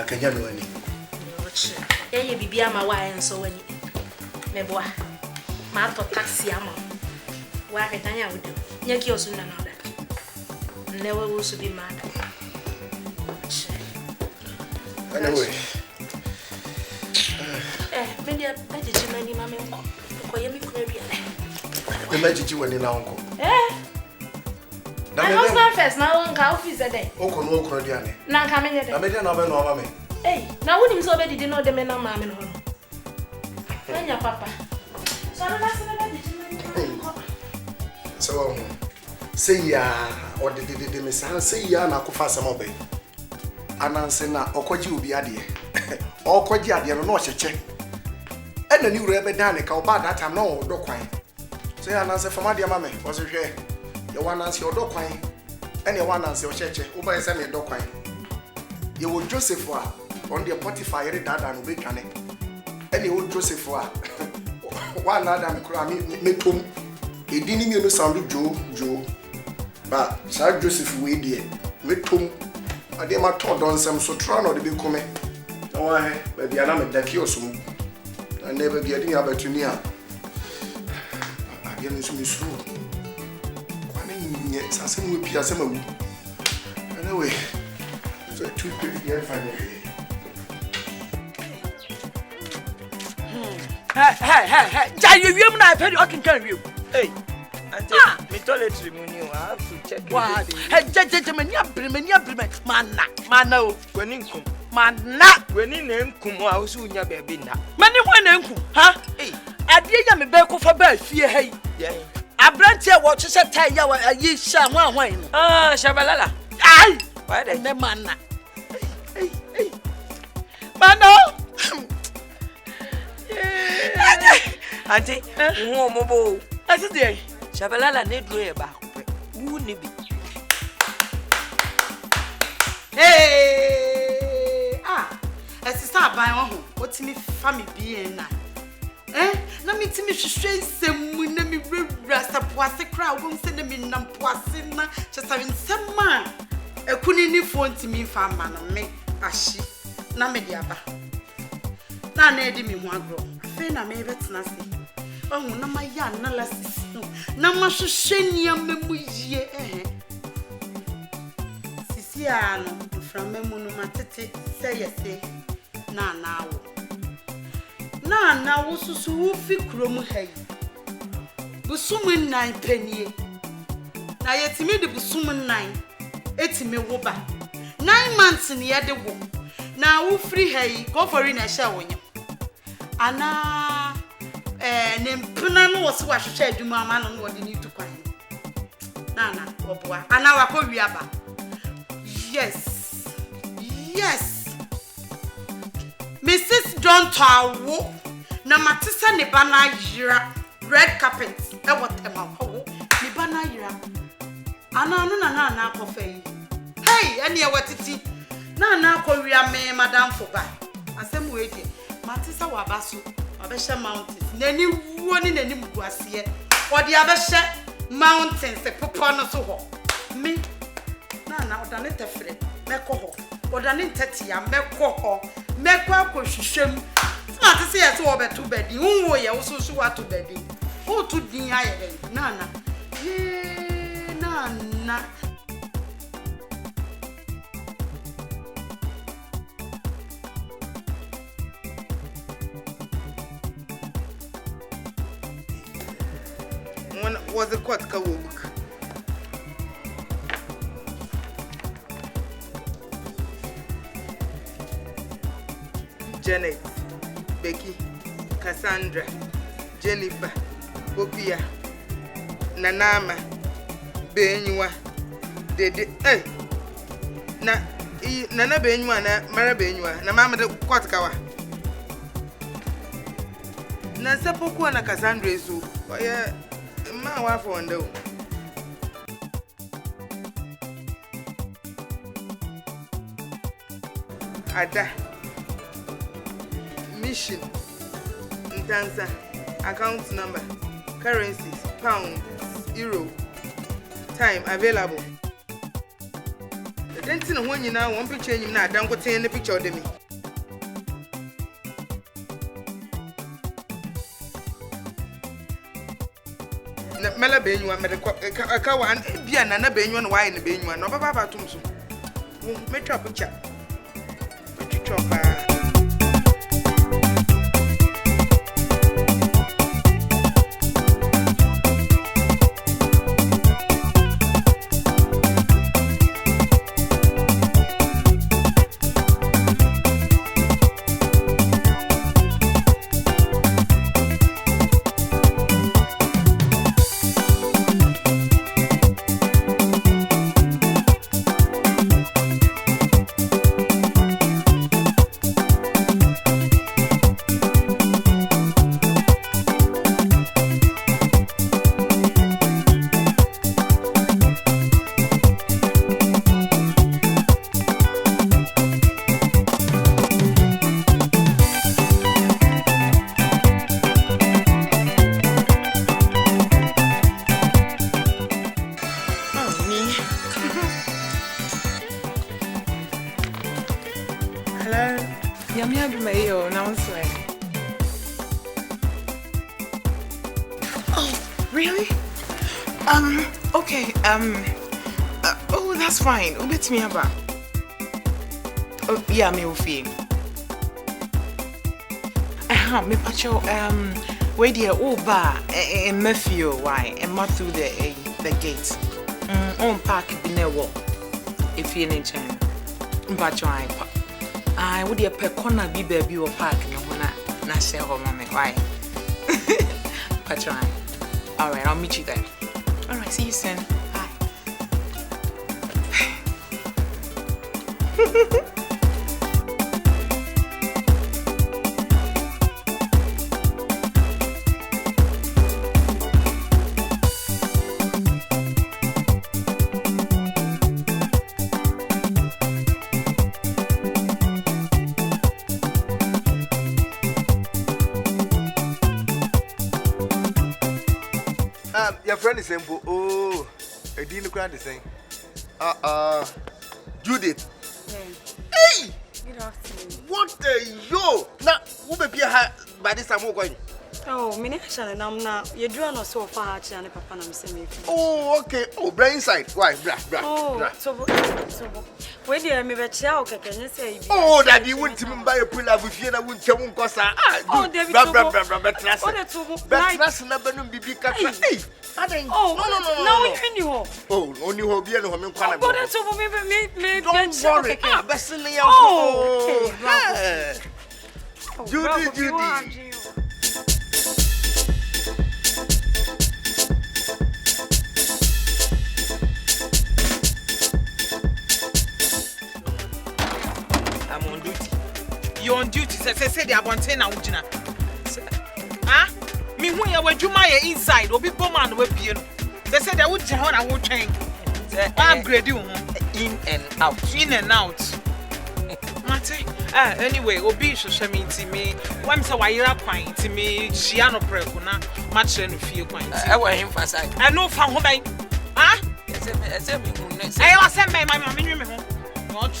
kanya no ani. Ye bibia ma wa enso wani. Meboa. Ma to taxi ama. Wa ketanya wodo. Nya ki osu na na oda. Never will be mad. Anyway. Maybe I did you many mammy. For you, the magic you went in uncle. My husband first, now on coffee a day. Uncle, no cordiane. Now coming at I made another no mammy. Hey, now wouldn't so already did not the men of mammy. When your papa. So, say ya, or the miss, say ya, na kufa some obey. Ananse na okoji obi ade. Okoji ade no cheche. And the new rebe dane ka oba that time no do kwan. Say ananse fama de mama was hwe. You wan ananse your do kwan. And you wan ananse your cheche. Oba say me do kwan. You wo Joseph wa on the Potiphar yere dada no be twane. And you wo Joseph wa. Wa na da me kura me tom. Edini mi no sound jo. But Sir Joseph we dey. Me tom. Ade ma to don sem so tra no de be come. Na wa he ba bia na me daki osum. Na never be ade abatuni a. Ade no so me suru. Kwa ne nye sasem we pia sem awu. Anyway, so too quick here finally. Hey. Jai you na pay you can you. Hey. Me toiletry money, I have to check. What? Hey, mania brim, mana o, weninkum. Mana, wenin enkum a wo so nya baby na. Mani when enkum, ha? Hey, adie ya me be ko fa ba fie hey. Yeah. Abrante e wo twese tai ya wa yi sha hwan no. Ah, shabalala. Ai, why the ne mana. Hey. Mana. Auntie, wo mo bo. Ati dey. Shabalala ne dro e ba ko pe. Wu ni bi. Hey! Sister aban ho. Otimi family bi na. Na mi timi hwehwe nsem na mi wura sapoase kra wo nse na mi nam poase na chesa nsem a ekuni ni fo ntimi fa ma no me ahye na me dia ba. Na edi mi ho agro. Afi na me betena se. Ohu na maya analysis no. Na ma hwehwe niam mu yie Sisi ano from memu no matete say yese na nawo. Na wo susu wo fi krom hayi. Busum nnan panie. Na yetimi de busum nnan etimi wo ba. 9 months ne ye de wo. Na wo free hayi go for in a sha wonye. Ana ne mpuna no wo se wa hwehwe adwuma ama no wo de ni tu kwan. Na oboa. Ana wa ko wiaba. Yes. Mrs. John Tawo na matisa ne bana yira red carpet e wotema ho ne bana yira ana no na akofai hey ene e watiti na akowia me madam foba asem we die matisa wabaso abehye mountains nani wuo ni nani muguase e odi abehye mountains e popo no so ho me na odane tefre meko ho odane tetia meko ho meko akohwehwem ati se yesi wo betu bedi unwo ye wo so wa to bedi o to din aye na when was the court ka wo book Janet, Becky, Cassandra, Jennifer, Bopia, Nanama, Benywa, Dede, Nana Benywa, Mara Benywa, na Mama de Kotkawa. Nasapoku na Cassandra so, ma wa for ndo. Ada. Mission, Ntanza, account number, currencies, pounds, euro, time available. Didn't know when you now one picture you now don't go take the picture of me. Mela be you me ka wan bia na be you no why na be you no baba tum so. Me twa picture. Me twa pa. Oh, that's fine. Ubit me about. Oh, yeah, me ufi. Me pacho where the Uber and Matthew why and not through the gate. On park in the wall. If you're in China. Pacho I would be a pecona be baby or park in the na say home why. Pacho. All right, I'll meet you there. All right, see you soon. Bye. Your friend is simple. Oh, I didn't cry the same. Judith. Hey! Good afternoon. What the yo? Now, who be here by this time? Going? Oh, me actually, I'm not. You draw no so far, and Papa, I'm saying. Oh, okay. Oh, brain side. Why, bra. Oh, so. Where do you me bet you? Okay, can you say? Oh, that you wouldn't even buy a pull up with you, and I wouldn't tell you, cause oh, David, bra. But that's never been BB cat. Hey! Oh, no. Oh, only hobby and home in Canada. Oh, that's over me. Don't worry. Bessily. Oh, Judy. I'm on duty. You're on duty. Say they are on 10 now, Ujina. Huh? Me when you were Jumaya inside, or be man with you. They said they would tell I would change. Upgrade you in and out. Mate, anyway, Obi should mean to me. One so why you're point to me, Shiano Precuna, much and few points. I want him for side. I know from home. Huh? I was sent by my mammy. Not